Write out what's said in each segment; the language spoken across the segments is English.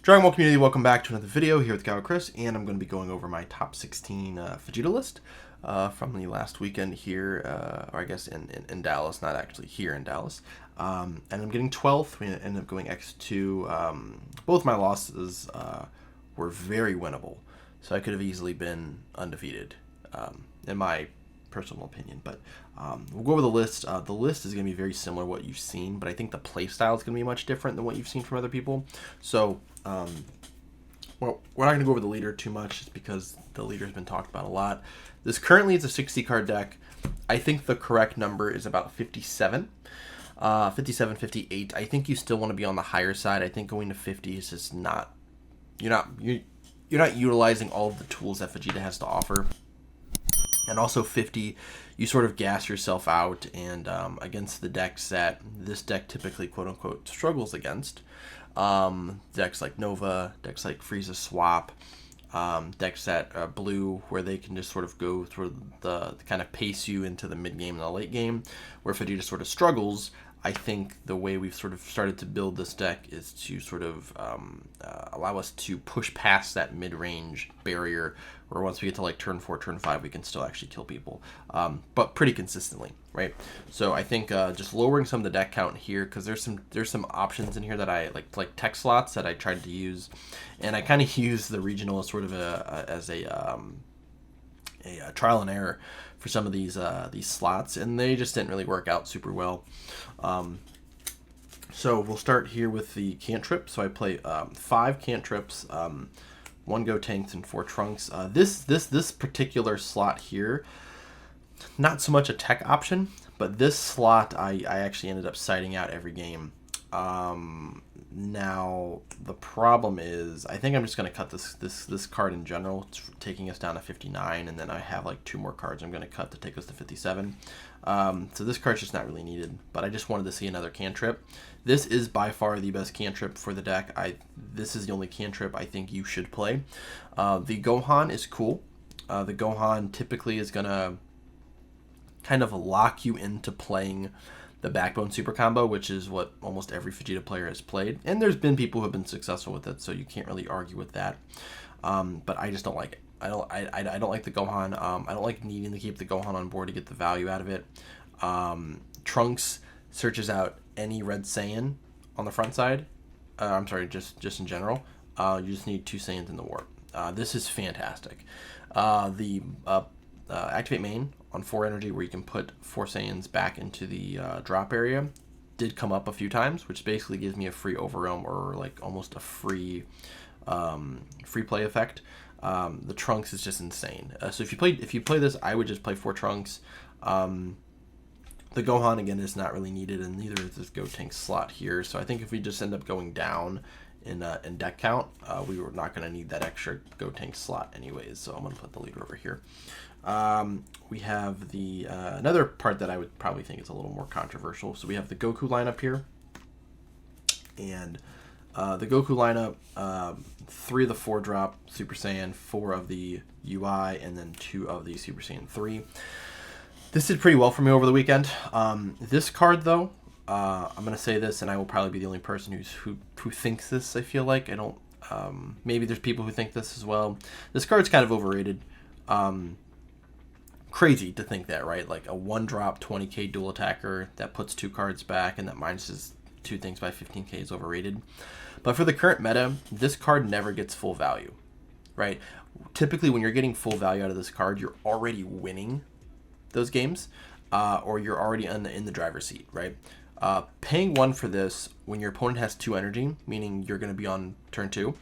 Dragon Ball community, welcome back to another video here with Goku Chris, and I'm going to be going over my top 16 Vegeta list from the last weekend here, or I guess in Dallas, not actually here in Dallas. And I'm getting 12th. We ended up going X2. Both my losses were very winnable, so I could have easily been undefeated, in my personal opinion. But we'll go over the list. The list is going to be very similar to what you've seen, but I think the play style is going to be much different than what you've seen from other people. So well, we're not going to go over the leader too much just because the leader has been talked about a lot. This currently is a 60 card deck. I think the correct number is about 57. 57, 58. I think you still want to be on the higher side. I think going to 50 is just not, you're not utilizing all of the tools that Vegeta has to offer. And also 50, you sort of gas yourself out, and against the decks that this deck typically quote-unquote struggles against, decks like Nova, decks like Frieza Swap, decks that blue, where they can just sort of go through the kind of pace you into the mid game and the late game, where Vegeta sort of struggles. I think the way we've sort of started to build this deck is to sort of allow us to push past that mid-range barrier, where once we get to like turn 4, turn 5, we can still actually kill people, but pretty consistently, right? So I think just lowering some of the deck count here, because there's some options in here that I like tech slots that I tried to use, and I kind of use the regional as sort of a trial and error for some of these slots, and they just didn't really work out super well. So we'll start here with the cantrip. So I play 5 cantrips, 1 Go Tanks, and 4 Trunks. This particular slot here, not so much a tech option, but this slot I actually ended up siding out every game. Now the problem is, I think I'm just going to cut this card in general. It's taking us down to 59, and then I have like 2 more cards I'm going to cut to take us to 57. So this card's just not really needed, but I just wanted to see another cantrip. This is by far the best cantrip for the deck. This is the only cantrip I think you should play. The Gohan is cool. The Gohan typically is going to kind of lock you into playing the Backbone Super Combo, which is what almost every Vegeta player has played, and there's been people who have been successful with it, so you can't really argue with that. But I just don't like it. I don't like the Gohan. I don't like needing to keep the Gohan on board to get the value out of it. Trunks searches out any red Saiyan on the front side. I'm sorry, just in general. You just need 2 Saiyans in the warp. This is fantastic. The activate main on 4 energy, where you can put 4 Saiyans back into the drop area, did come up a few times, which basically gives me a free overwhelm, or like almost a free play effect. The Trunks is just insane. So if you play this, I would just play 4 Trunks. The Gohan again is not really needed, and neither is this Go Tank slot here. So I think if we just end up going down in deck count, we were not going to need that extra Go Tank slot anyways. So I'm going to put the leader over here. We have the another part that I would probably think is a little more controversial. So we have the Goku lineup here, and the Goku lineup, 3 of the 4 drop Super Saiyan, 4 of the UI, and then 2 of the Super Saiyan 3. This did pretty well for me over the weekend. This card, though, I'm going to say this, and I will probably be the only person who thinks this, I feel like. I don't, maybe there's people who think this as well. This card's kind of overrated. Crazy to think that, right? Like a 1-drop 20k dual attacker that puts 2 cards back and that minuses 2 things by 15k is overrated. But for the current meta, this card never gets full value, right? Typically, when you're getting full value out of this card, you're already winning those games, or you're already in the driver's seat, right? Paying 1 for this when your opponent has 2 energy, meaning you're going to be on turn 2,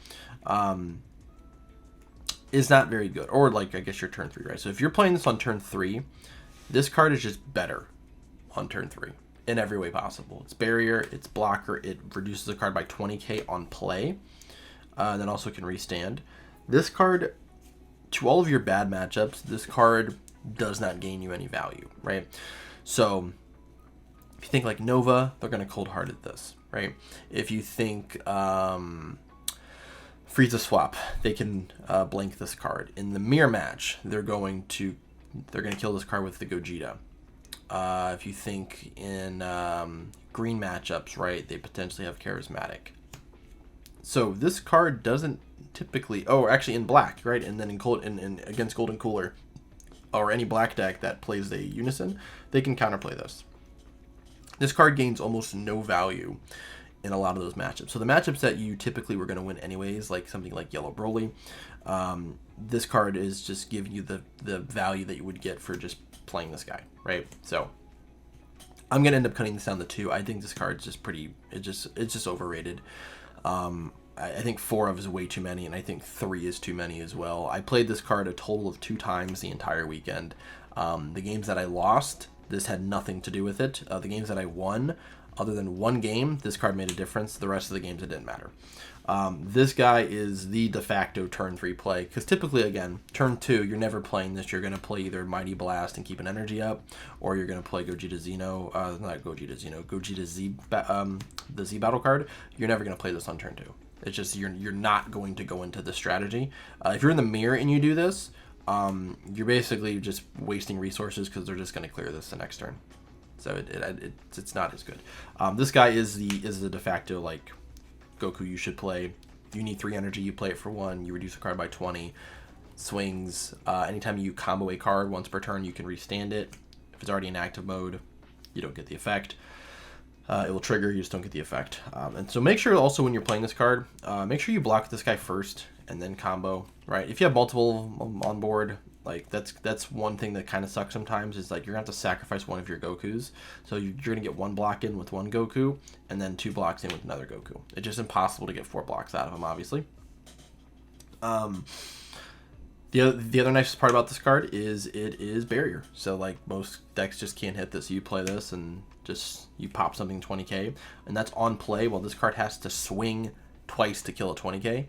is not very good. Or like, I guess you're turn 3, right? So if you're playing this on turn 3, this card is just better on turn 3 in every way possible. It's barrier, it's blocker, it reduces the card by 20k on play, and then also can restand. This card, to all of your bad matchups, this card does not gain you any value, right? So if you think like Nova, they're going to cold-hearted this, right? If you think Frieza Swap, they can blank this card. In the mirror match, they're going to kill this card with the Gogeta. If you think in green matchups, right, they potentially have Charismatic. So this card doesn't typically, oh, actually in black, right? And then in against Golden Cooler or any black deck that plays a Unison, they can counterplay this. This card gains almost no value in a lot of those matchups. So the matchups that you typically were going to win anyways, like something like Yellow Broly, this card is just giving you the value that you would get for just playing this guy, right? So I'm going to end up cutting this down to 2. I think this card's just it's just overrated. I think 4 of is way too many, and I think 3 is too many as well. I played this card a total of 2 times the entire weekend. The games that I lost, this had nothing to do with it. The games that I won, other than 1 game, this card made a difference. The rest of the games, it didn't matter. This guy is the de facto turn 3 play, because typically, again, turn 2, you're never playing this. You're going to play either Mighty Blast and keep an energy up, or you're going to play Gogeta Xeno, not Gogeta Xeno, Gogeta Z, the Z battle card. You're never going to play this on turn 2. It's just you're not going to go into the strategy. If you're in the mirror and you do this, you're basically just wasting resources because they're just going to clear this the next turn. So it's not as good. This guy is the de facto like Goku you should play. You need 3 energy, you play it for 1, you reduce a card by 20. Swings. Anytime you combo a card once per turn, you can restand it. If it's already in active mode, you don't get the effect. It will trigger, you just don't get the effect. And so make sure also when you're playing this card, make sure you block this guy first and then combo, right? If you have multiple on board, like that's one thing that kind of sucks sometimes, is like you're going to have to sacrifice one of your Gokus. So you're going to get 1 block in with 1 Goku and then 2 blocks in with another Goku. It's just impossible to get 4 blocks out of him, obviously. The other nice part about this card is it is barrier. So like most decks just can't hit this. You play this and just you pop something 20k, and that's on play. Well, this card has to swing twice to kill a 20k,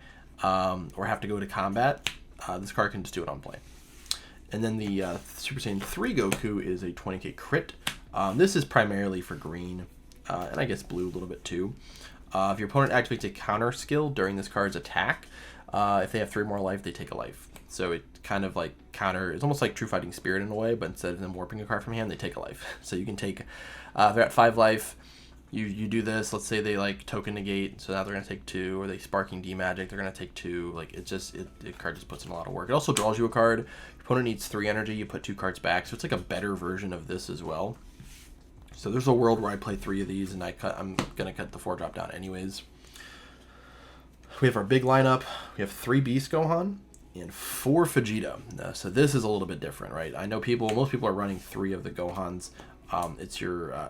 or have to go to combat. This card can just do it on play. And then the Super Saiyan 3 Goku is a 20k crit. This is primarily for green, and I guess blue a little bit too. If your opponent activates a counter skill during this card's attack, if they have 3 more life, they take a life. So it kind of like it's almost like True Fighting Spirit in a way, but instead of them warping a card from hand, they take a life. So you can take, they're at 5 life, you do this, let's say they like token negate, so now they're going to take 2, or they Sparking D-Magic, they're going to take 2, like the card just puts in a lot of work. It also draws you a card, your opponent needs 3 energy, you put 2 cards back, so it's like a better version of this as well. So there's a world where I play 3 of these, and I'm going to cut the 4 drop down anyways. We have our big lineup, we have 3 Beast Gohan, and 4 Vegeta. So this is a little bit different, right? I know most people are running 3 of the Gohans. It's your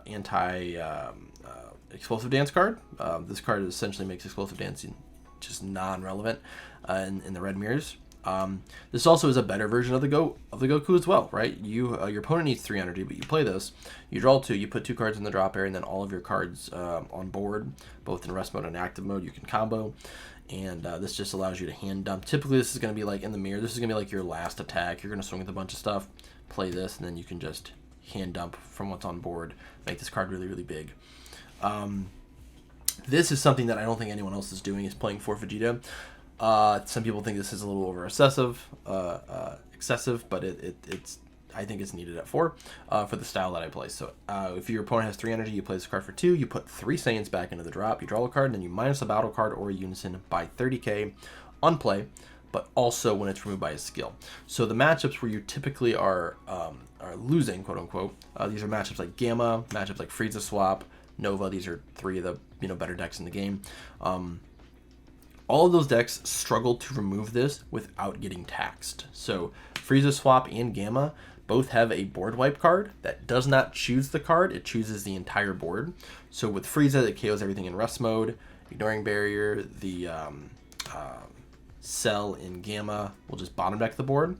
explosive dance card. This card essentially makes explosive dancing just non-relevant in the red mirrors. This also is a better version of the Goku as well, right? Your opponent needs 3 energy, but you play this, you draw 2, you put 2 cards in the drop area, and then all of your cards on board, both in rest mode and active mode, you can combo. And this just allows you to hand dump. Typically, this is going to be like in the mirror. This is going to be like your last attack. You're going to swing with a bunch of stuff, play this, and then you can just hand dump from what's on board. Make this card really, really big. This is something that I don't think anyone else is doing, is playing 4 Vegeta. Some people think this is a little over excessive, but it's I think it's needed at 4 for the style that I play. So if your opponent has 3 energy, you play this card for 2, you put 3 Saiyans back into the drop, you draw a card, and then you minus a battle card or a Unison by 30k on play, but also when it's removed by a skill. So the matchups where you typically are losing, quote unquote, these are matchups like Gamma, matchups like Frieza Swap, Nova. These are 3 of the better decks in the game. All of those decks struggle to remove this without getting taxed. So Frieza Swap and Gamma both have a board wipe card that does not choose the card, it chooses the entire board. So with Frieza, it KOs everything in rest mode, ignoring barrier. The Cell in Gamma will just bottom deck the board,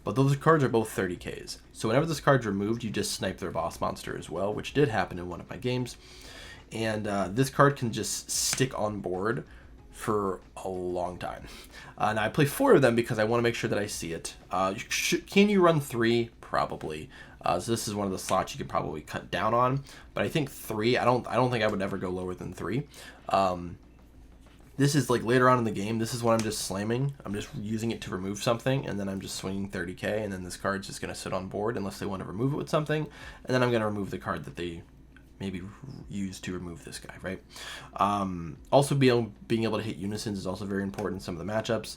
but those cards are both 30Ks. So whenever this card's removed, you just snipe their boss monster as well, which did happen in one of my games. And this card can just stick on board for a long time. Now I play 4 of them because I want to make sure that I see it. Can you run 3? Probably. So this is one of the slots you could probably cut down on, but I think 3. I don't think I would ever go lower than 3. This is like later on in the game. This is what I'm just slamming. I'm just using it to remove something, and then I'm just swinging 30k, and then this card's just going to sit on board unless they want to remove it with something, and then I'm going to remove the card that they maybe use to remove this guy, right? Also, being able to hit Unisons is also very important in some of the matchups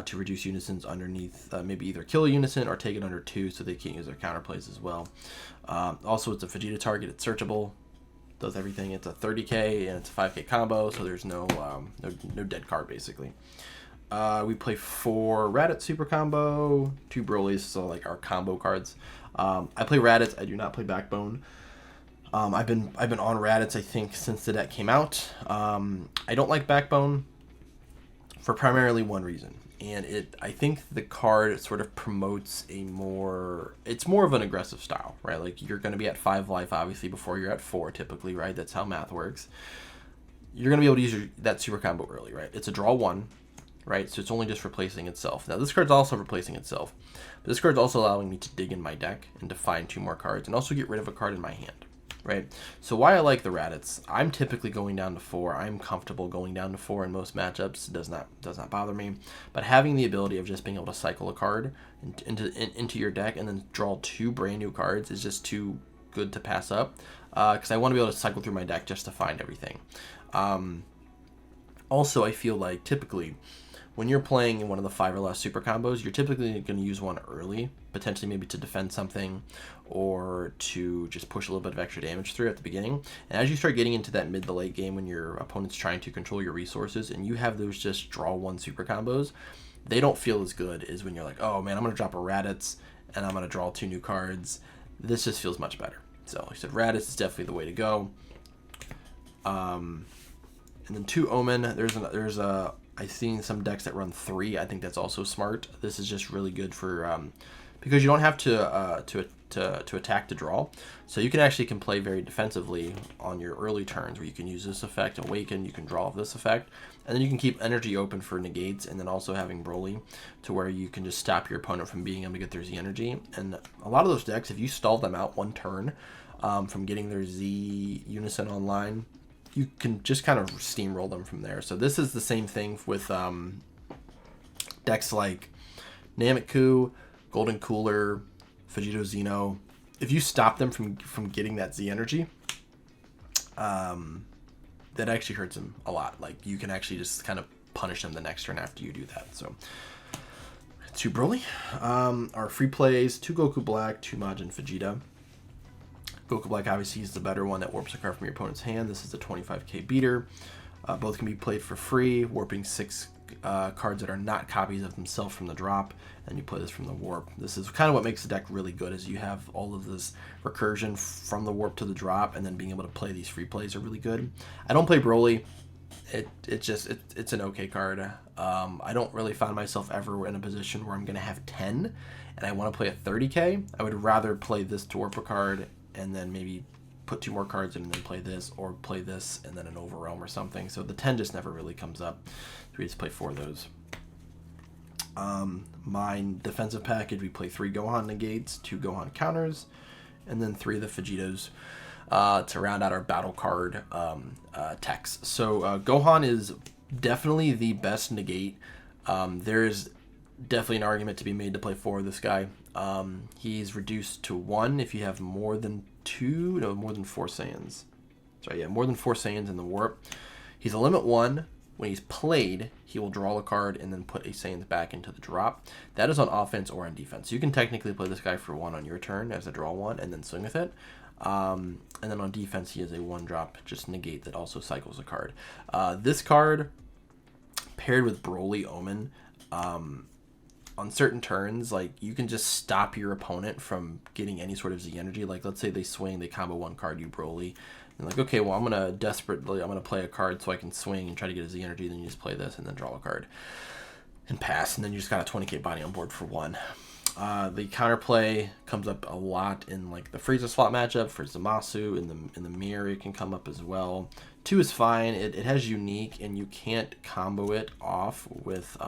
to reduce Unisons underneath, maybe either kill a Unison or take it under 2 so they can't use their counterplays as well. Also, it's a Vegeta target. It's searchable. Does everything. It's a 30k and it's a 5k combo, so there's no dead card, basically. We play 4 Raditz super combo, 2 Broly's, so like our combo cards. I play Raditz. I do not play Backbone. I've been on Raditz, I think, since the deck came out. I don't like Backbone for primarily one reason, and I think the card sort of promotes it's more of an aggressive style, right? Like, you're going to be at 5 life, obviously, before you're at 4, typically, right? That's how math works. You're going to be able to use that super combo early, right? It's a draw 1, right? So it's only just replacing itself. Now, this card's also replacing itself, but this card's also allowing me to dig in my deck and to find 2 more cards, and also get rid of a card in my hand. Right, so why I like the Raditz, I'm typically going down to 4. I'm comfortable going down to 4 in most matchups. It does not bother me. But having the ability of just being able to cycle a card into your deck and then draw 2 brand new cards is just too good to pass up. Because I want to be able to cycle through my deck just to find everything. Also, I feel like typically when you're playing in one of the 5 or less super combos, you're typically going to use one early, potentially maybe to defend something or to just push a little bit of extra damage through at the beginning. And as you start getting into that mid to late game when your opponent's trying to control your resources and you have those just draw 1 super combos, they don't feel as good as when you're like, oh man, I'm going to drop a Raditz and I'm going to draw 2 new cards. This just feels much better. So like I said, Raditz is definitely the way to go. And then 2 Omen, I've seen some decks that run 3. I think that's also smart. This is just really good for because you don't have to attack to draw, so you can play very defensively on your early turns where you can use this effect, awaken, you can draw this effect, and then you can keep energy open for negates, and then also having Broly to where you can just stop your opponent from being able to get their Z energy. And a lot of those decks, if you stall them out 1 turn from getting their Z Unison online, you can just kind of steamroll them from there. So this is the same thing with decks like Nameku, Golden Cooler, Vegeta Xeno. If you stop them from getting that Z energy, that actually hurts them a lot. Like, you can actually just kind of punish them the next turn after you do that. So 2 Broly. Our free plays, 2 Goku Black, 2 Majin Vegeta. Goku Black obviously is the better one that warps a card from your opponent's hand. This is a 25k beater. Both can be played for free, warping 6 cards that are not copies of themselves from the drop, and you play this from the warp. This is kind of what makes the deck really good, is you have all of this recursion from the warp to the drop, and then being able to play these free plays are really good. I don't play Broly. It's an okay card. I don't really find myself ever in a position where I'm going to have 10 and I want to play a 30k. I would rather play this to warp a card and then maybe put 2 more cards in and then play this, or play this and then an Overwhelm or something. So the 10 just never really comes up. So we just play 4 of those. My defensive package, we play 3 Gohan negates, 2 Gohan counters, and then 3 of the Vegetos to round out our battle card text. So Gohan is definitely the best negate. There's definitely an argument to be made to play 4 of this guy. He's reduced to 1 if you have more than 4 Saiyans. Sorry, yeah, more than 4 Saiyans in the warp. He's a limit 1. When he's played, he will draw a card and then put a Saiyan back into the drop. That is on offense or on defense. You can technically play this guy for 1 on your turn as a draw 1 and then swing with it. And then on defense, he is a 1-drop, just negate that also cycles a card. This card, paired with Broly Omen, on certain turns, like, you can just stop your opponent from getting any sort of Z energy. Like, let's say they swing, they combo 1 card, you Broly, and like, okay, well, I'm gonna play a card so I can swing and try to get a Z energy. Then you just play this and then draw a card and pass, and then you just got a 20k body on board for 1. The counterplay comes up a lot in like the Frieza slot matchup for Zamasu. In the mirror, it can come up as well. 2 is fine. It has unique, and you can't combo it off with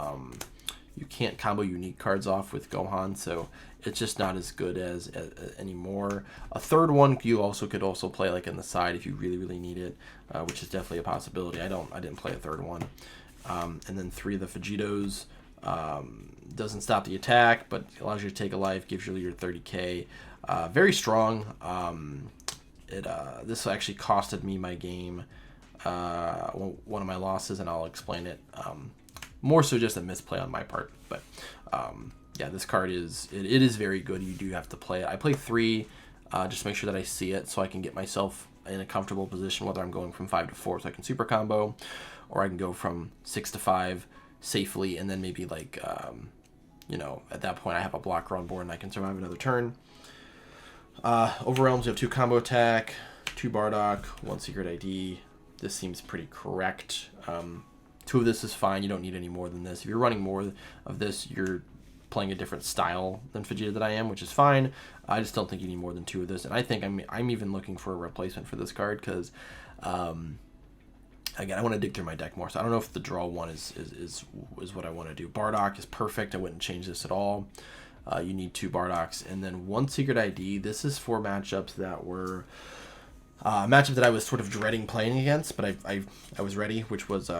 you can't combo unique cards off with Gohan, so it's just not as good as anymore. A 3rd one you could also play like in the side if you really need it, which is definitely a possibility. I didn't play a 3rd one. And then 3 of the Vegetos. Doesn't stop the attack, but allows you to take a life, gives you your 30k. Very strong. This actually costed me my game, one of my losses, and I'll explain it. More so just a misplay on my part, but yeah, this card is it is very good. You do have to play it. I play 3, just to make sure that I see it, so I can get myself in a comfortable position, whether I'm going from 5 to 4 so I can super combo, or I can go from 6 to 5 safely, and then maybe like you know, at that point I have a blocker on board and I can survive another turn. Overwhelms, you have 2 combo attack, 2 Bardock, 1 secret ID. This seems pretty correct. 2 of this is fine. You don't need any more than this. If you're running more of this, you're playing a different style than Vegeta that I am, which is fine. I just don't think you need more than 2 of this. And I think I'm even looking for a replacement for this card because, again, I want to dig through my deck more. So I don't know if the draw one is what I want to do. Bardock is perfect. I wouldn't change this at all. You need 2 Bardocks and then 1 secret ID. This is for matchups that were a matchup that I was sort of dreading playing against, but I was ready, which was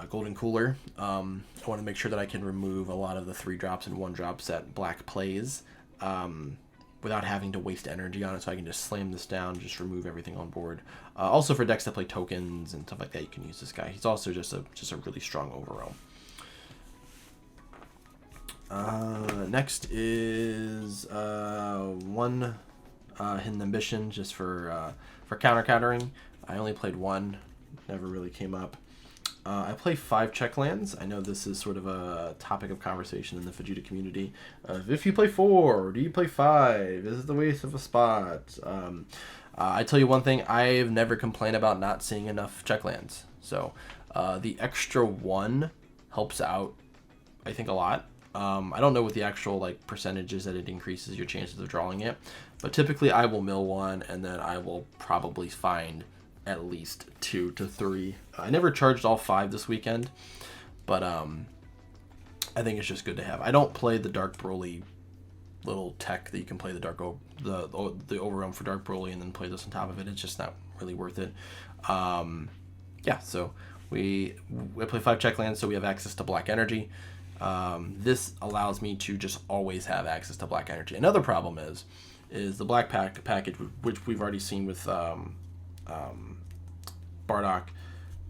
Golden Cooler. I want to make sure that I can remove a lot of the 3 drops and 1 drops that Black plays without having to waste energy on it, so I can just slam this down, just remove everything on board. Also for decks that play tokens and stuff like that, you can use this guy. He's also just a really strong overall. Next is 1 Hidden Ambition, just for countering. I only played 1, never really came up. I play 5 Checklands. I know this is sort of a topic of conversation in the Vegeta community. If you play 4, do you play 5? Is it the waste of a spot? I tell you one thing, I've never complained about not seeing enough Checklands. So the extra 1 helps out, I think, a lot. I don't know what the actual like percentage is that it increases your chances of drawing it, but typically I will mill 1 and then I will probably find at least 2 to 3. I never charged all 5 this weekend, but I think it's just good to have. I don't play the Dark Broly little tech that you can play the overwhelm for Dark Broly and then play this on top of it. It's just not really worth it. Yeah, so we play 5 Checklands, so we have access to Black Energy. This allows me to just always have access to Black Energy. Another problem is the Black package, which we've already seen with Bardock,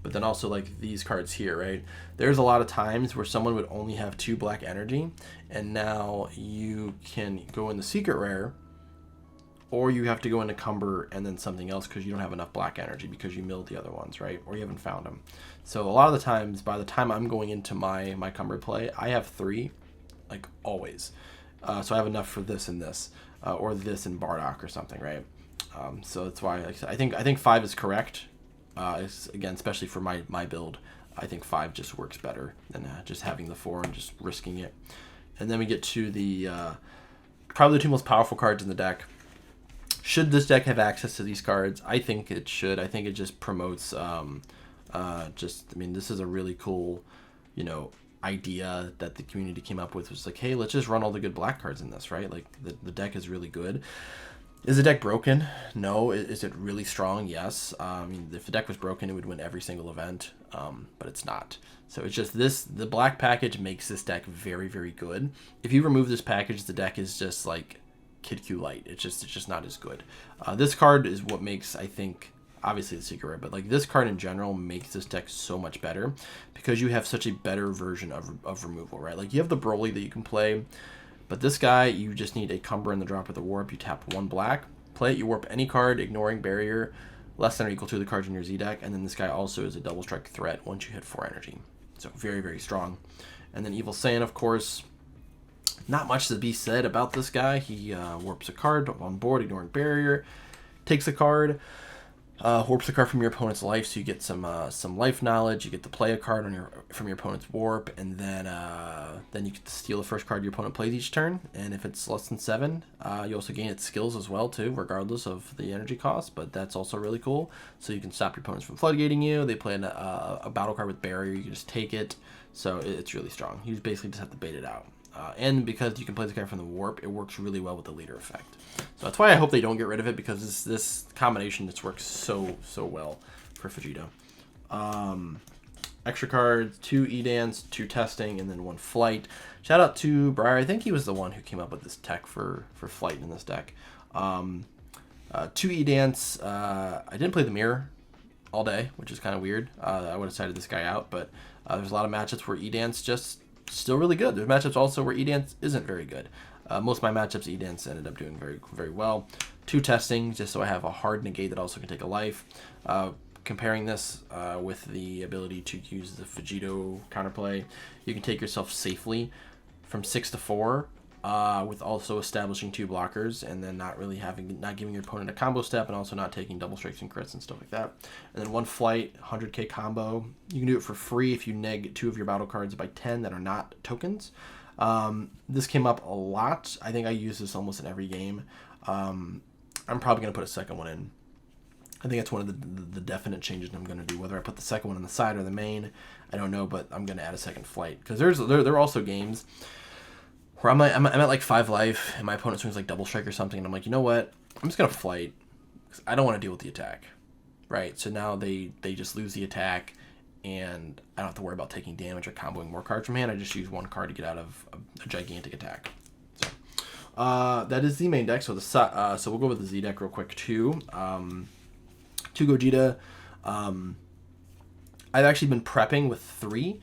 but then also like these cards here, right? There's a lot of times where someone would only have 2 Black Energy, and now you can go in the secret rare, or you have to go into Cumber and then something else because you don't have enough Black Energy because you milled the other ones, right? Or you haven't found them. So a lot of the times, by the time I'm going into my Cumber play, I have 3, like always. So I have enough for this and this, or this and Bardock or something, right? So that's why I think 5 is correct. Again, especially for my build, I think 5 just works better than just having the 4 and just risking it. And then we get to the probably the 2 most powerful cards in the deck. Should this deck have access to these cards? I think it should. I think it just promotes I mean, this is a really cool, you know, idea that the community came up with. Was like, hey, let's just run all the good Black cards in this, right? Like the deck is really good. Is the deck broken? No. Is it really strong? Yes. I mean, if the deck was broken, it would win every single event, but it's not. So it's just the Black package makes this deck very, very good. If you remove this package, the deck is just like Kid Q Light. It's just not as good. This card is what makes, I think, obviously the secret rare, but like this card in general makes this deck so much better because you have such a better version of removal, right? Like you have the Broly that you can play, but this guy, you just need a Cumber in the drop with the warp. You tap 1 black, play it, you warp any card, ignoring barrier, less than or equal to the cards in your Z deck, and then this guy also is a double strike threat once you hit 4 energy. So very, very strong. And then Evil Saiyan, of course, not much to be said about this guy. He warps a card on board, ignoring barrier, takes a card, warps a card from your opponent's life, so you get some life knowledge. You get to play a card from your opponent's warp, and then you get to steal the first card your opponent plays each turn. And if it's less than 7, you also gain its skills as well too, regardless of the energy cost. But that's also really cool. So you can stop your opponents from floodgating you. They play a battle card with barrier. You can just take it. So it's really strong. You basically just have to bait it out. And because you can play this guy from the warp, it works really well with the leader effect. So that's why I hope they don't get rid of it, because this combination just works so well for Vegeta. Extra cards, 2 Edans, 2 testing, and then 1 flight. Shout out to Briar. I think he was the one who came up with this tech for flight in this deck. 2 E-Dance. I didn't play the mirror all day, which is kind of weird. I would have sided this guy out, but there's a lot of matchups where E-Dance just still really good. There's matchups also where E-Dance isn't very good. Most of my matchups, E-Dance ended up doing very, very well. 2 testing, just so I have a hard negate that also can take a life. Comparing this with the ability to use the Vegeta counterplay, you can take yourself safely from 6 to 4 with also establishing 2 blockers, and then not giving your opponent a combo step, and also not taking double strikes and crits and stuff like that. And then 1 flight, 100k combo. You can do it for free if you neg 2 of your battle cards by 10 that are not tokens. This came up a lot. I think I use this almost in every game. I'm probably going to put a second one in. I think that's one of the definite changes I'm going to do. Whether I put the second one on the side or the main, I don't know, but I'm going to add a second flight. Because there are also games where I'm at like 5 life, and my opponent swings like double strike or something, and I'm like, you know what? I'm just going to flight, because I don't want to deal with the attack. Right? So now they just lose the attack, and I don't have to worry about taking damage or comboing more cards from hand. I just use 1 card to get out of a gigantic attack. So that is the main deck. So so we'll go with the Z deck real quick too. 2 Gogeta. I've actually been prepping with 3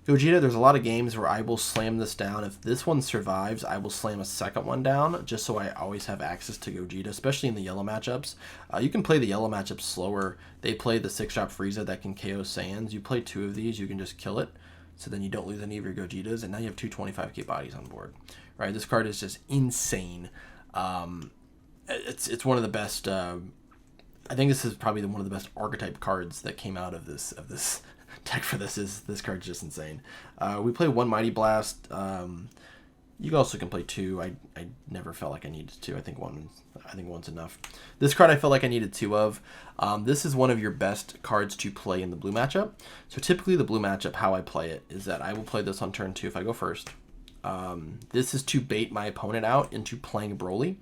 Gogeta. There's a lot of games where I will slam this down. If this one survives, I will slam a second one down, just so I always have access to Gogeta, especially in the yellow matchups. You can play the yellow matchups slower. They play the 6-drop Frieza that can KO Saiyans. You play 2 of these, you can just kill it, so then you don't lose any of your Gogetas, and now you have 2 25k bodies on board. Right? This card is just insane. It's one of the best. I think this is probably one of the best archetype cards that came out of this deck for this. This card's just insane. We play 1 Mighty Blast. You also can play 2. I never felt like I needed 2. I think one's enough. This card I felt like I needed 2 of. This is one of your best cards to play in the blue matchup. So typically the blue matchup, how I play it is that I will play this on turn 2 if I go first. This is to bait my opponent out into playing Broly.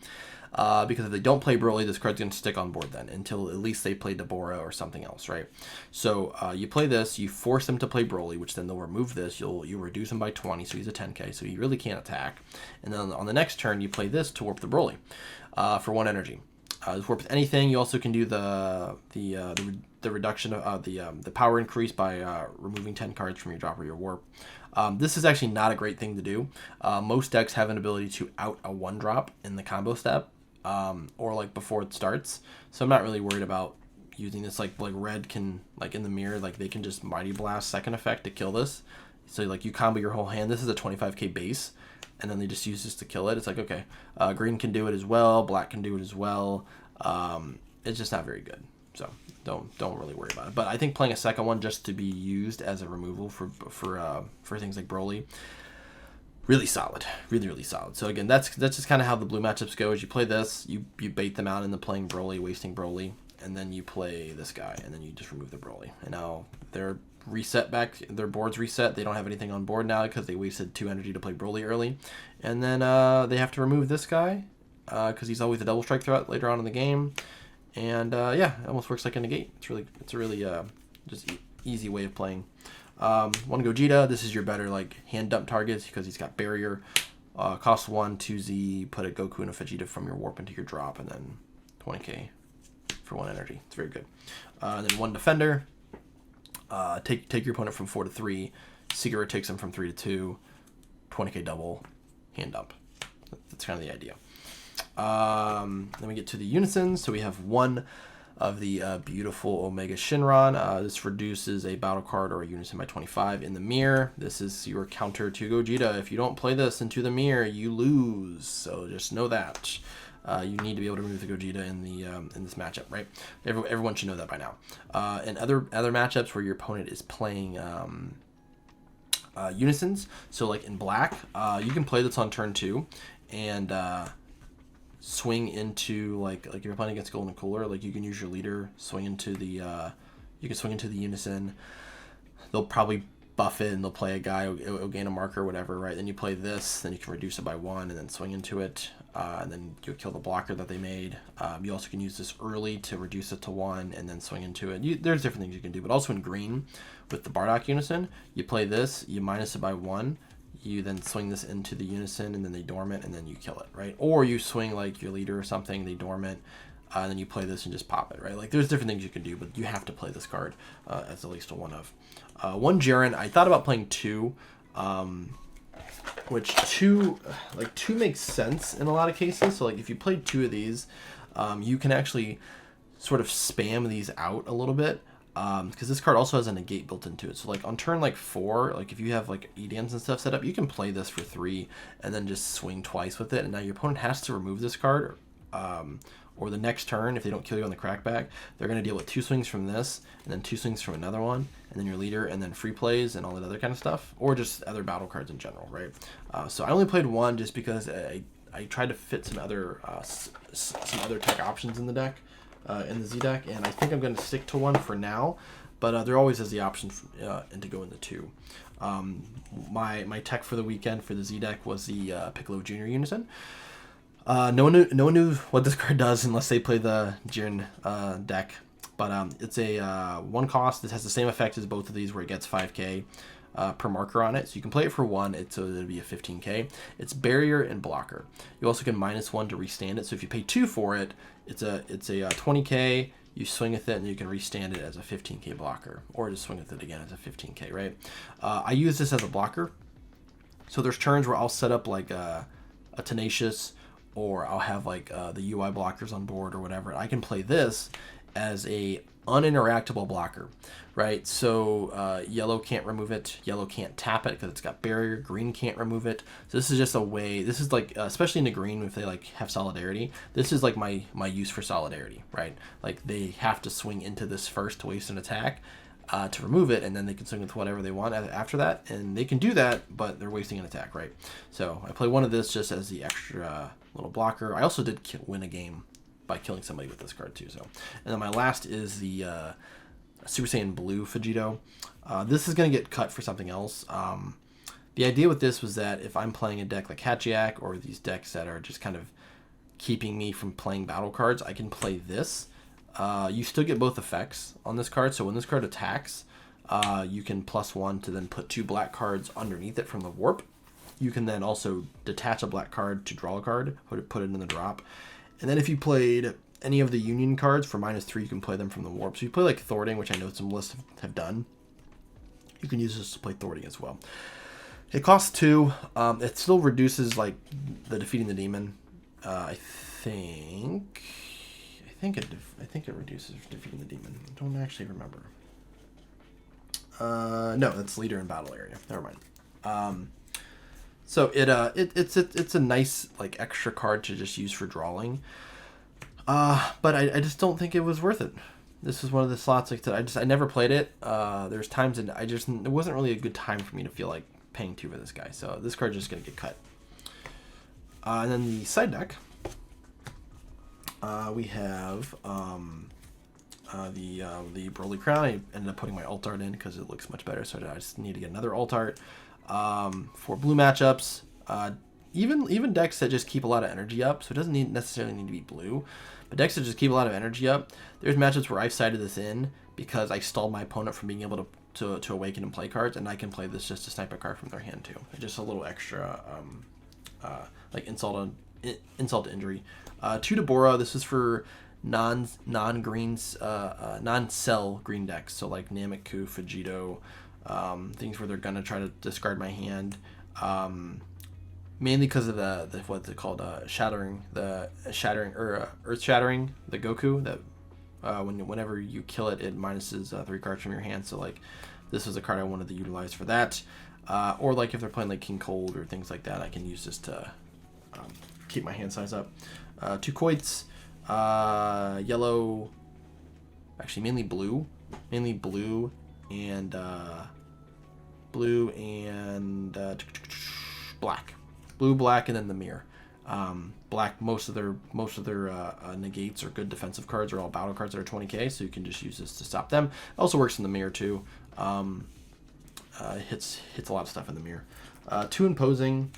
Because if they don't play Broly, this card's going to stick on board then until at least they play Deborah or something else, right? So you play this, you force them to play Broly, which then they'll remove this. You'll reduce him by 20, so he's a 10k, so he really can't attack. And then on the next turn, you play this to warp the Broly for 1 energy. This warps anything. You also can do the reduction of the power increase by removing 10 cards from your drop or your warp. This is actually not a great thing to do. Most decks have an ability to out a 1-drop in the combo step. Or like before it starts, so I'm not really worried about using this. Like red can, like in the mirror, like they can just Mighty Blast second effect to kill this. So like you combo your whole hand. This is a 25k base, and then they just use this to kill it. It's like, okay, green can do it as well, black can do it as well. It's just not very good, so don't really worry about it. But I think playing a second one just to be used as a removal for things like Broly, really solid, really solid. So again, that's just kind of how the blue matchups go. Is you play this, you bait them out into playing Broly, wasting Broly, and then you play this guy, and then you just remove the Broly. And now they're reset back, their board's reset. They don't have anything on board now because they wasted 2 energy to play Broly early, and then they have to remove this guy because he's always a double strike threat later on in the game. And yeah, it almost works like a negate. It's a really just easy way of playing. 1 Gogeta, this is your better like hand dump targets because he's got barrier. Cost 1, 2Z, put a Goku and a Vegeta from your warp into your drop, and then 20k for 1 energy. It's very good. Then 1 Defender, take your opponent from 4 to 3. Cigarette takes him from 3 to 2. 20k double, hand dump. That's kind of the idea. Then we get to the Unison. So we have 1 of the beautiful Omega Shinron. This reduces a battle card or a Unison by 25 in the mirror. This is your counter to Gogeta. If you don't play this into the mirror, you lose. So just know that. You need to be able to remove the Gogeta in this matchup, right? Everyone should know that by now. And other matchups where your opponent is playing Unisons, so like in black, you can play this on turn 2 and swing into like you're playing against Golden Cooler, like you can use your leader, swing into the Unison. They'll probably buff it and they'll play a guy, it'll gain a marker or whatever, right? Then you play this, then you can reduce it by 1 and then swing into it, and then you'll kill the blocker that they made. You also can use this early to reduce it to 1 and then swing into it. There's different things you can do, but also in green with the Bardock Unison, you play this, you minus it by 1, you then swing this into the Unison and then they dormant and then you kill it, right? Or you swing like your leader or something, they dormant, and then you play this and just pop it, right? Like there's different things you can do, but you have to play this card as at least a one of. One Jiren, I thought about playing two, which two makes sense in a lot of cases. So like if you played two of these, you can actually sort of spam these out a little bit. Because this card also has a negate built into it. So like on turn like 4, like if you have like EDMs and stuff set up, you can play this for 3 and then just swing twice with it. And now your opponent has to remove this card, or the next turn, if they don't kill you on the crackback, they're going to deal with 2 swings from this and then 2 swings from another one, and then your leader, and then free plays and all that other kind of stuff, or just other battle cards in general, right? So I only played one just because I tried to fit some other tech options in the deck. In the Z deck, and I think I'm going to stick to one for now, but there always is the option to go into 2. My tech for the weekend for the Z deck was the Piccolo Jr. Unison. No one knew what this card does unless they play the Jiren deck, but it's a 1 cost. It has the same effect as both of these, where it gets 5k per marker on it, so you can play it for 1, so it'll be a 15k. It's barrier and blocker. You also get -1 to restand it, so if you pay 2 for it, it's a 20k. You swing with it and you can restand it as a 15k blocker, or just swing with it again as a 15k, right? I use this as a blocker, so there's turns where I'll set up like a Tenacious, or I'll have like the UI blockers on board or whatever. I can play this as a uninteractable blocker, right? So yellow can't remove it, yellow can't tap it because it's got barrier, green can't remove it. So this is just a way, this is like, especially in the green, if they like have solidarity, this is like my use for solidarity, right? Like they have to swing into this first to waste an attack to remove it, and then they can swing with whatever they want after that, and they can do that, but they're wasting an attack, right? So I play one of this just as the extra little blocker. I also did win a game by killing somebody with this card too. So, and then my last is the Super Saiyan Blue Vegeta. This is going to get cut for something else. The idea with this was that if I'm playing a deck like Hatchiyak, or these decks that are just kind of keeping me from playing battle cards, I can play this. You still get both effects on this card. So when this card attacks, you can +1 to then put 2 black cards underneath it from the warp. You can then also detach a black card to draw a card, put it in the drop. And then if you played any of the Union cards for -3, you can play them from the warp. So you play like Thwarting, which I know some lists have done. You can use this to play Thwarting as well. It costs 2. It still reduces like the defeating the demon. I think it reduces defeating the demon. I don't actually remember. No, that's leader in battle area. Never mind. So it's a nice like extra card to just use for drawing. But I just don't think it was worth it. This is one of the slots like I never played it. There's times and it wasn't really a good time for me to feel like paying 2 for this guy. So this card's just gonna get cut. And then the side deck, we have the Broly Crown. I ended up putting my alt art in because it looks much better. So I just need to get another alt art. For blue matchups, even decks that just keep a lot of energy up, so it doesn't necessarily need to be blue, but decks that just keep a lot of energy up, there's matchups where I've sided this in because I stalled my opponent from being able to awaken and play cards, and I can play this just to snipe a card from their hand too. It's just a little extra like insult to injury. 2 Deborah. This is for non-greens, non-cell green decks, so like Namek, Vegito, things where they're gonna try to discard my hand, mainly because of the what's it called, earth shattering the Goku that whenever you kill it, it minuses 3 cards from your hand. So like this was a card I wanted to utilize for that, or like if they're playing like King Cold or things like that, I can use this to keep my hand size up. 2 Coits, yellow, actually mainly blue and black, blue, black, and then the mirror. Black, most of their negates or good defensive cards are all battle cards that are 20k, so you can just use this to stop them. It also works in the mirror too. Hits a lot of stuff in the mirror. 2 Imposing,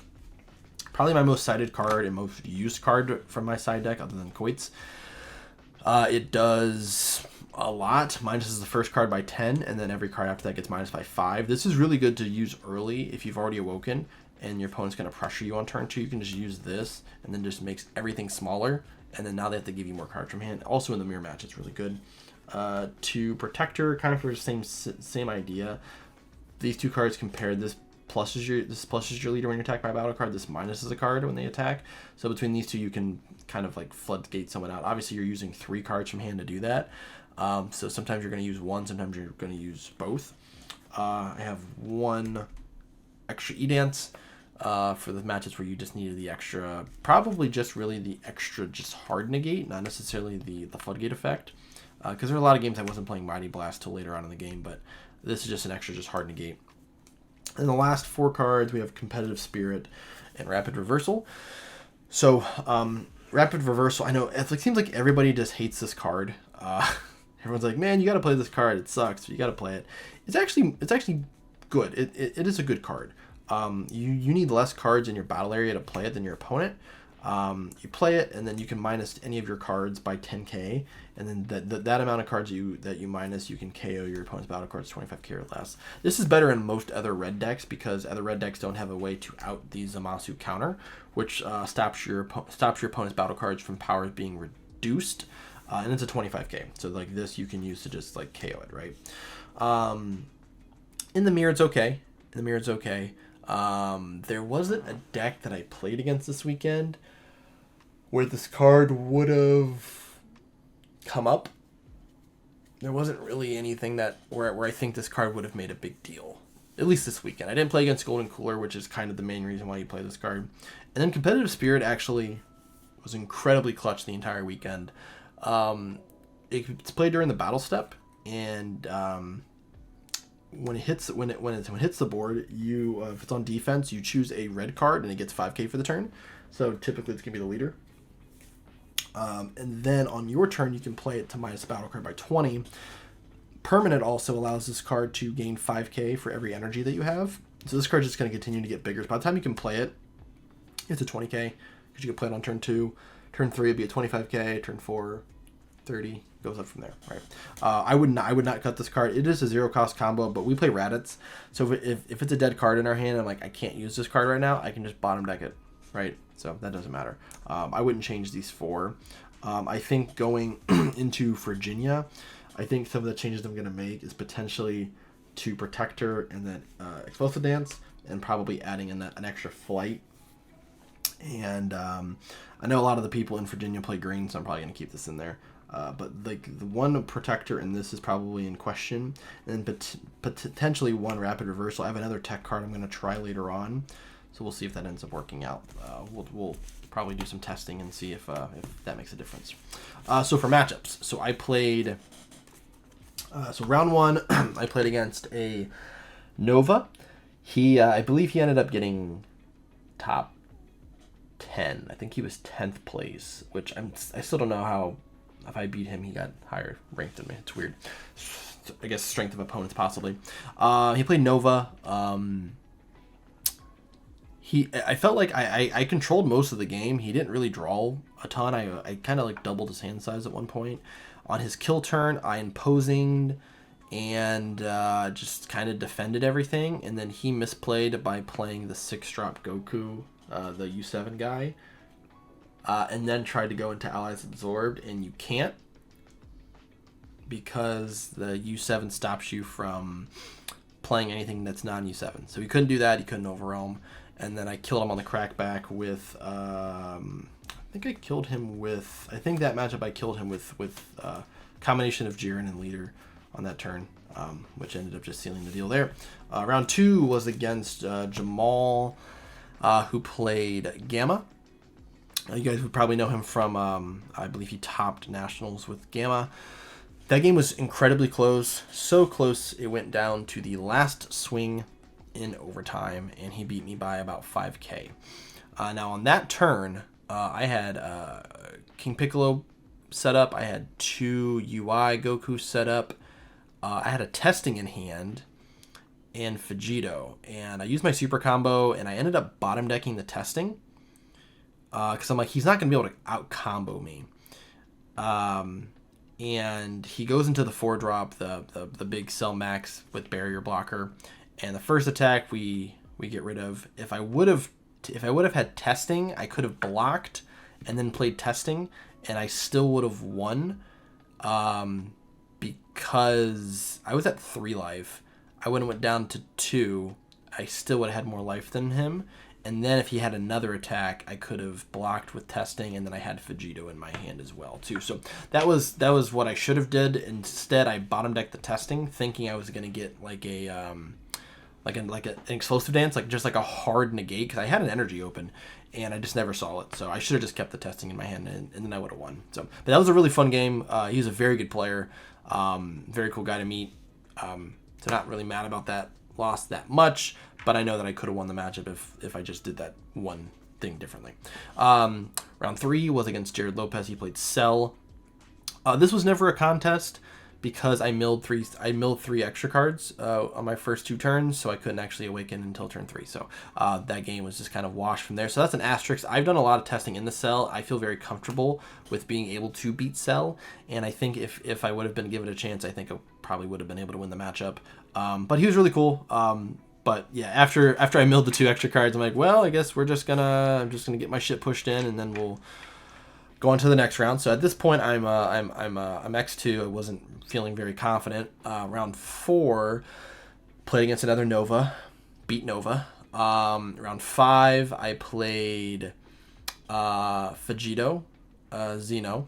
probably my most sided card and most used card from my side deck other than Coits. It does a lot. Minus is the first card by 10, and then every card after that gets minus by 5. This is really good to use early if you've already awoken, and your opponent's going to pressure you on turn 2, you can just use this, and then just makes everything smaller, and then now they have to give you more cards from hand. Also in the mirror match, it's really good. To Protector, kind of for the same idea. These 2 cards compared, this pluses your leader when you're attacked by a battle card, this minuses a card when they attack. So between these 2, you can kind of like floodgate someone out. Obviously, you're using 3 cards from hand to do that. So sometimes you're going to use 1, sometimes you're going to use both. I have 1 extra E-Dance for the matches where you just needed the extra, probably just really the extra just hard negate, not necessarily the floodgate effect. Because there are a lot of games I wasn't playing Mighty Blast till later on in the game, but this is just an extra just hard negate. And the last 4 cards, we have Competitive Spirit and Rapid Reversal. So, Rapid Reversal, I know it seems like everybody just hates this card. Everyone's like, man, you got to play this card. It sucks. You got to play it. It's actually good. It is a good card. You need less cards in your battle area to play it than your opponent. You play it, and then you can minus any of your cards by 10k, and then that amount of cards that you minus, you can KO your opponent's battle cards 25k or less. This is better in most other red decks because other red decks don't have a way to out the Zamasu counter, which stops your opponent's battle cards from powers being reduced, and it's a 25k. So like this, you can use to just like KO it, right? In the mirror, it's okay. There wasn't a deck that I played against this weekend where this card would have come up. There wasn't really anything where I think this card would have made a big deal. At least this weekend. I didn't play against Golden Cooler, which is kind of the main reason why you play this card. And then Competitive Spirit actually was incredibly clutch the entire weekend. It's played during the battle step, and when it hits the board, you if it's on defense, you choose a red card and it gets 5k for the turn. So typically it's gonna be the leader. And then on your turn, you can play it to minus battle card by 20. Permanent also allows this card to gain 5k for every energy that you have. So this card is just going to continue to get bigger. By the time you can play it, it's a 20k because you can play it on turn 2. Turn 3 would be a 25k. Turn 4, 30. Goes up from there, right? I would not cut this card. It is a 0-cost combo, but we play Raditz. So if it's a dead card in our hand, I'm like, I can't use this card right now, I can just bottom deck it, right? So that doesn't matter. I wouldn't change these 4. I think going into Virginia, I think some of the changes I'm going to make is potentially to Protector and then Explosive Dance, and probably adding in an extra Flight. And I know a lot of the people in Virginia play green, so I'm probably going to keep this in there. But like the one Protector in this is probably in question, and potentially 1 Rapid Reversal. I have another tech card I'm going to try later on, so we'll see if that ends up working out. We'll probably do some testing and see if that makes a difference. So for matchups, so I played. So round 1, I played against a Nova. I believe he ended up getting top 10. I think he was 10th place, which I still don't know how. If I beat him, he got higher ranked than me. It's weird. I guess strength of opponents, possibly. He played Nova. I felt like I controlled most of the game. He didn't really draw a ton. I kind of like doubled his hand size at one point. On his kill turn, I imposing and just kind of defended everything. And then he misplayed by playing the 6-drop Goku, the U7 guy. And then tried to go into Allies Absorbed, and you can't because the U7 stops you from playing anything that's non-U7. So he couldn't do that. He couldn't overwhelm. And then I killed him on the crackback with I think that matchup I killed him with combination of Jiren and Leader on that turn, which ended up just sealing the deal there. Round 2 was against Jamal, who played Gamma. You guys would probably know him from, I believe he topped Nationals with Gamma. That game was incredibly close. So close, it went down to the last swing in overtime, and he beat me by about 5k. Now, on that turn, I had King Piccolo set up. I had 2 UI Goku set up. I had a Testing in hand and Vegeta. And I used my super combo, and I ended up bottom decking the Testing. Because I'm like, he's not going to be able to out-combo me. And he goes into the 4-drop, the big Cell Max with Barrier Blocker. And the first attack, we we get rid of. If I would have had testing, I could have blocked and then played testing, and I still would have won. Because I was at 3 life. I would have went down to 2. I still would have had more life than him. And then if he had another attack, I could have blocked with testing, and then I had Vegeta in my hand as well too. So that was what I should have did. Instead, I bottom decked the testing, thinking I was gonna get like an explosive dance, just like a hard negate, because I had an energy open, and I just never saw it. So I should have just kept the testing in my hand, and then I would have won. So, but that was a really fun game. He's a very good player, very cool guy to meet. So not really mad about that loss that much, but I know that I could have won the matchup if I just did that one thing differently. Round 3 was against Jared Lopez. He played Cell. This was never a contest, because I milled three extra cards on my first 2 turns, so I couldn't actually awaken until turn 3. So that game was just kind of washed from there. So that's an asterisk. I've done a lot of testing in the Cell. I feel very comfortable with being able to beat Cell, and I think if I would have been given a chance, I think I probably would have been able to win the matchup. But he was really cool. But yeah, after I milled the 2 extra cards, I'm like, well, I guess I'm just gonna get my shit pushed in, and then we'll go on to the next round. So at this point, I'm X2. I wasn't feeling very confident. Round 4, played against another Nova, beat Nova. Round 5, I played Vegito, Xeno.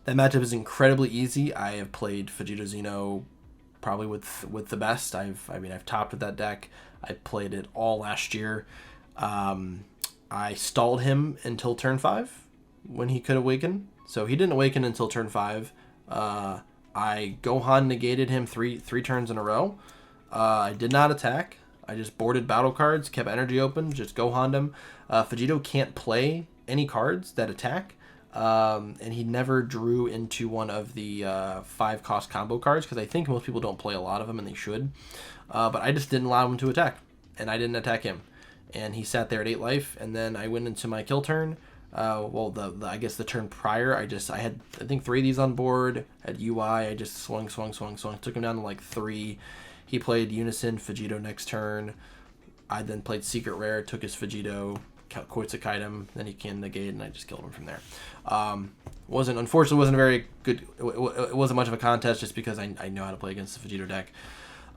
That matchup is incredibly easy. I have played Vegito Xeno probably with the best. I've topped with that deck. I played it all last year. I stalled him until turn 5 when he could awaken. So he didn't awaken until turn 5. I Gohan negated him three turns in a row. I did not attack. I just boarded battle cards, kept energy open, just Gohan'd him. Vegito can't play any cards that attack. And he never drew into one of the 5-cost combo cards, because I think most people don't play a lot of them, and they should. But I just didn't allow him to attack, and I didn't attack him. And he sat there at 8 life, and then I went into my kill turn. I guess the turn prior, I had I think 3 of these on board. Had UI, I just swung, took him down to like 3. He played Unison, Vegito next turn. I then played Secret Rare, took his Vegito, Koitsukai'd him, then he can negate, and I just killed him from there. Unfortunately wasn't a very good, it wasn't much of a contest, just because I know how to play against the Vegito deck.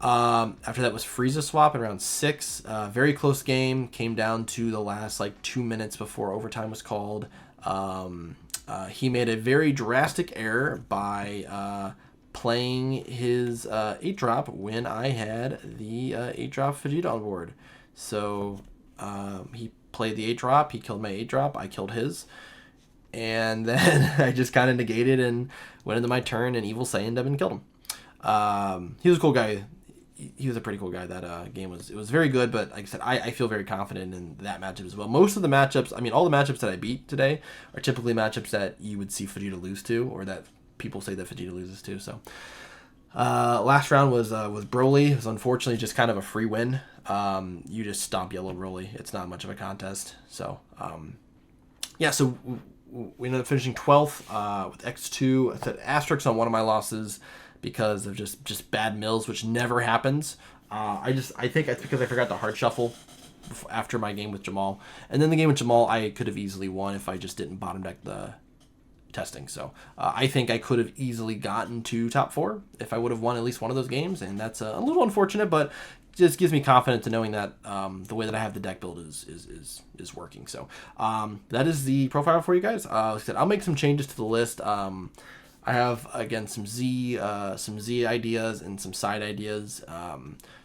After that was Frieza swap in round 6. Very close game, came down to the last 2 minutes before overtime was called. He made a very drastic error by playing his 8-drop when I had the 8-drop Vegeta on board. So he played the 8-drop, he killed my 8-drop, I killed his, and then I just kind of negated and went into my turn and Evil Saiyan him and killed him. He was a cool guy. He was a pretty cool guy. That game was very good, but like I said, I feel very confident in that matchup as well. Most of the matchups, all the matchups that I beat today are typically matchups that you would see Vegeta lose to, or that people say that Vegeta loses to. So last round was Broly. It was unfortunately just kind of a free win. You just stomp yellow Broly. It's not much of a contest. So so we ended up finishing 12th with X2. I said asterisk on one of my losses because of just bad mills, which never happens. I think it's because I forgot to hard shuffle after my game with Jamal. And then the game with Jamal, I could have easily won if I just didn't bottom deck the testing. So I think I could have easily gotten to top 4 if I would have won at least one of those games, and that's a little unfortunate, but just gives me confidence in knowing that the way that I have the deck build is working. So that is the profile for you guys. Like I said, I'll make some changes to the list. I have, again, some Z ideas and some side ideas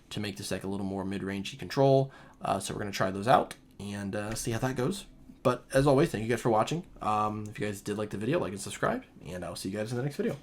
to make this deck a little more mid-rangey control. So we're going to try those out and see how that goes. But as always, thank you guys for watching. If you guys did like the video, like and subscribe, and I'll see you guys in the next video.